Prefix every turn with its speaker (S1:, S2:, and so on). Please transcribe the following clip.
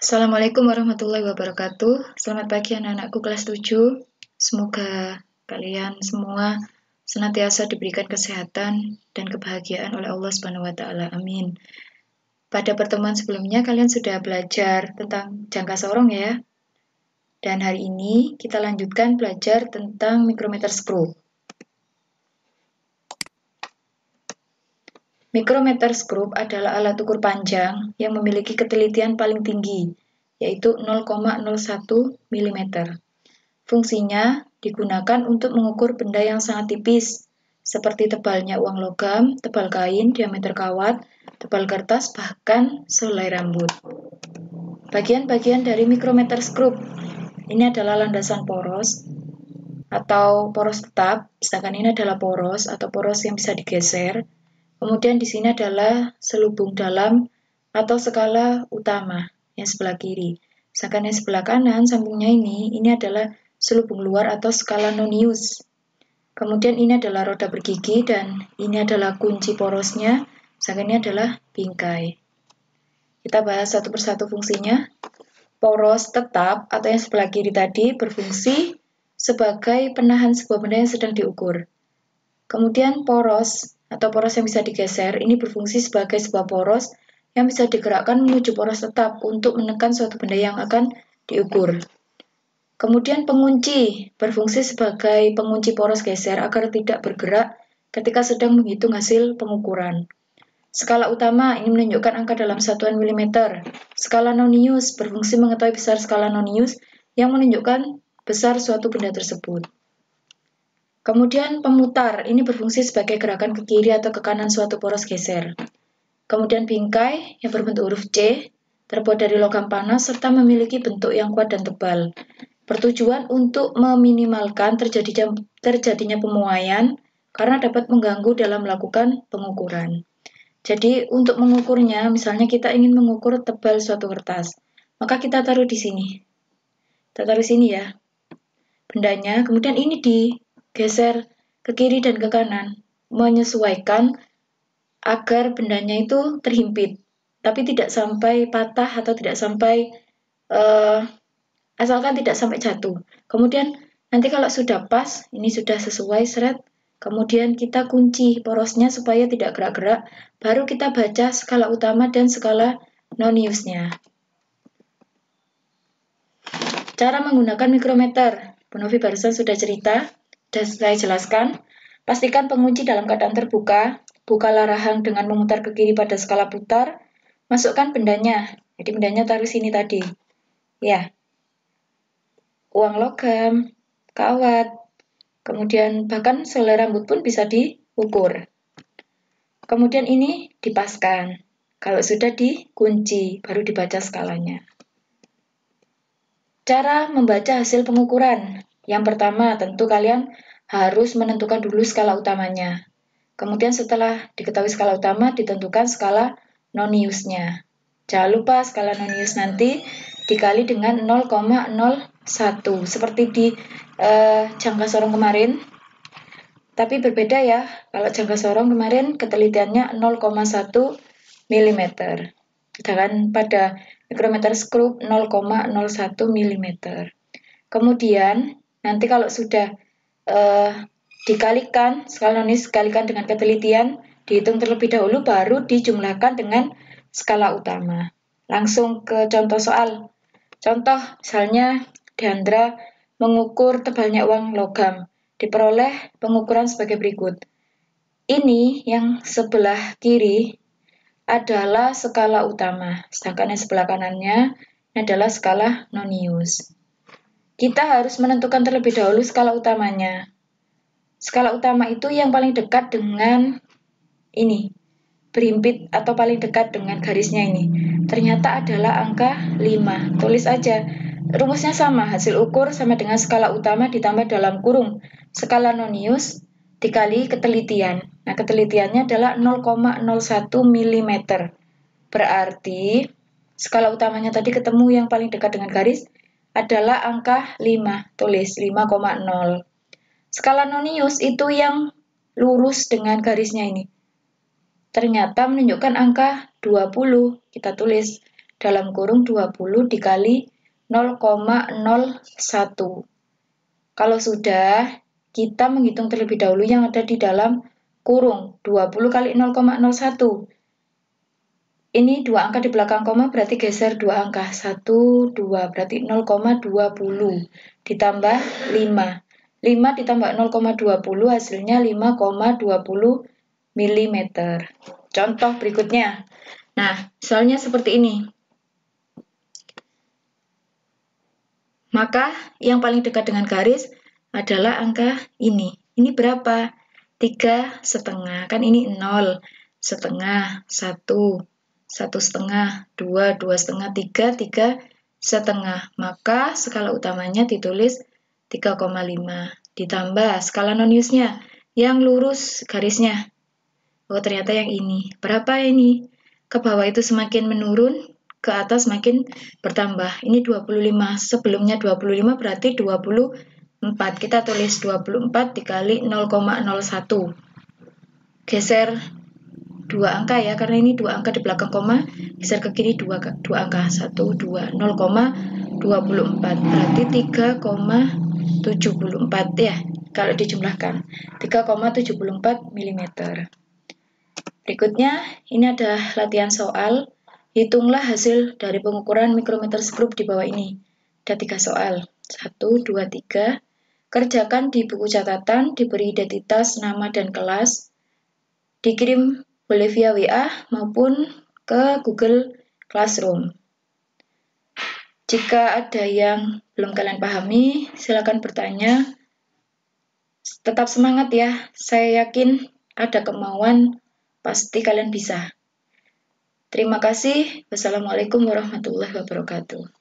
S1: Assalamualaikum warahmatullahi wabarakatuh. Selamat pagi anak-anakku kelas 7. Semoga kalian semua senantiasa diberikan kesehatan dan kebahagiaan oleh Allah Subhanahu wa taala. Amin. Pada pertemuan sebelumnya kalian sudah belajar tentang jangka sorong ya. Dan hari ini kita lanjutkan belajar tentang micrometer screw. Micrometer screw adalah alat ukur panjang yang memiliki ketelitian paling tinggi, yaitu 0,01 mm. Fungsinya digunakan untuk mengukur benda yang sangat tipis, seperti tebalnya uang logam, tebal kain, diameter kawat, tebal kertas, bahkan selai rambut. Bagian-bagian dari micrometer screw ini adalah landasan poros atau poros tetap, sedangkan ini adalah poros atau poros yang bisa digeser. Kemudian di sini adalah selubung dalam atau skala utama yang sebelah kiri. Sedangkan yang sebelah kanan, sambungnya ini adalah selubung luar atau skala nonius. Kemudian ini adalah roda bergigi dan ini adalah kunci porosnya. Sedangkan ini adalah bingkai. Kita bahas satu persatu fungsinya. Poros tetap atau yang sebelah kiri tadi berfungsi sebagai penahan sebuah benda yang sedang diukur. Kemudian poros atau poros yang bisa digeser ini berfungsi sebagai sebuah poros yang bisa digerakkan menuju poros tetap untuk menekan suatu benda yang akan diukur. Kemudian pengunci berfungsi sebagai pengunci poros geser agar tidak bergerak ketika sedang menghitung hasil pengukuran. Skala utama ini menunjukkan angka dalam satuan milimeter. Skala nonius berfungsi mengetahui besar skala nonius yang menunjukkan besar suatu benda tersebut. Kemudian pemutar ini berfungsi sebagai gerakan ke kiri atau ke kanan suatu poros geser. Kemudian bingkai yang berbentuk huruf C, terbuat dari logam panas serta memiliki bentuk yang kuat dan tebal. Bertujuan untuk meminimalkan terjadinya pemuaian karena dapat mengganggu dalam melakukan pengukuran. Jadi untuk mengukurnya, misalnya kita ingin mengukur tebal suatu kertas, maka kita taruh di sini. Kita taruh sini ya, bendanya. Kemudian ini digeser ke kiri dan ke kanan, menyesuaikan agar bendanya itu terhimpit, tapi tidak sampai patah atau tidak sampai asalkan tidak sampai jatuh. Kemudian nanti kalau sudah pas, ini sudah sesuai seret, kemudian kita kunci porosnya supaya tidak gerak-gerak, baru kita baca skala utama dan skala noniusnya. Cara menggunakan mikrometer, Bu Novi barusan sudah cerita, dan saya jelaskan. Pastikan pengunci dalam keadaan terbuka, bukalah rahang dengan memutar ke kiri pada skala putar, masukkan bendanya, jadi bendanya taruh sini tadi. Ya, uang logam, kawat, kemudian bahkan selai rambut pun bisa diukur. Kemudian ini dipaskan. Kalau sudah dikunci, baru dibaca skalanya. Cara membaca hasil pengukuran. Yang pertama, tentu kalian harus menentukan dulu skala utamanya. Kemudian setelah diketahui skala utama, ditentukan skala noniusnya. Jangan lupa skala nonius nanti dikali dengan 0,01 seperti di jangka sorong kemarin, tapi berbeda ya. Kalau jangka sorong kemarin ketelitiannya 0,1 mm, sedangkan pada micrometer screw 0,01 mm. Kemudian nanti kalau sudah dikalikan, skala nonius dikalikan dengan ketelitian, dihitung terlebih dahulu baru dijumlahkan dengan skala utama. Langsung ke contoh soal. Contoh, misalnya Deandra mengukur tebalnya uang logam. Diperoleh pengukuran sebagai berikut. Ini yang sebelah kiri adalah skala utama, sedangkan yang sebelah kanannya adalah skala nonius. Kita harus menentukan terlebih dahulu skala utamanya. Skala utama itu yang paling dekat dengan ini, berhimpit atau paling dekat dengan garisnya ini. Ternyata adalah angka 5. Tulis aja. Rumusnya sama, hasil ukur sama dengan skala utama ditambah dalam kurung skala nonius dikali ketelitian. Nah, ketelitiannya adalah 0,01 mm. Berarti skala utamanya tadi ketemu yang paling dekat dengan garis adalah angka 5. Tulis 5,0. Skala nonius itu yang lurus dengan garisnya ini. Ternyata menunjukkan angka 20. Kita tulis dalam kurung 20 dikali 0,01. Kalau sudah, kita menghitung terlebih dahulu yang ada di dalam kurung 20 kali 0,01. Ini dua angka di belakang koma berarti geser dua angka. 1, 2 berarti 0,20 ditambah 5. 5 ditambah 0,20 hasilnya 5,20 mm. Contoh berikutnya. Nah, misalnya seperti ini. Maka yang paling dekat dengan garis adalah angka ini. Ini berapa? 3,5. Kan ini 0, setengah, 1, 1,5, 2, 2,5, 3, 3,5. Maka skala utamanya ditulis 3,5. Ditambah skala non-use-nya, yang lurus garisnya. Oh, ternyata yang ini. Berapa ini? Ke bawah itu semakin menurun, ke atas makin bertambah. Ini 25. Sebelumnya 25 berarti 24. Kita tulis 24 dikali 0,01. Geser dua angka ya, karena ini dua angka di belakang koma, geser ke kiri dua angka, 1, 2, 0,24 berarti 3,74 ya, kalau dijumlahkan 3,74 mm. Berikutnya, ini ada latihan soal. Hitunglah hasil dari pengukuran mikrometer skrup di bawah ini. Ada 3 soal. 1, 2, 3. Kerjakan di buku catatan, diberi identitas, nama, dan kelas. Dikirim boleh via WA maupun ke Google Classroom. Jika ada yang belum kalian pahami, silakan bertanya. Tetap semangat ya, saya yakin ada kemauan, pasti kalian bisa. Terima kasih. Wassalamualaikum warahmatullahi wabarakatuh.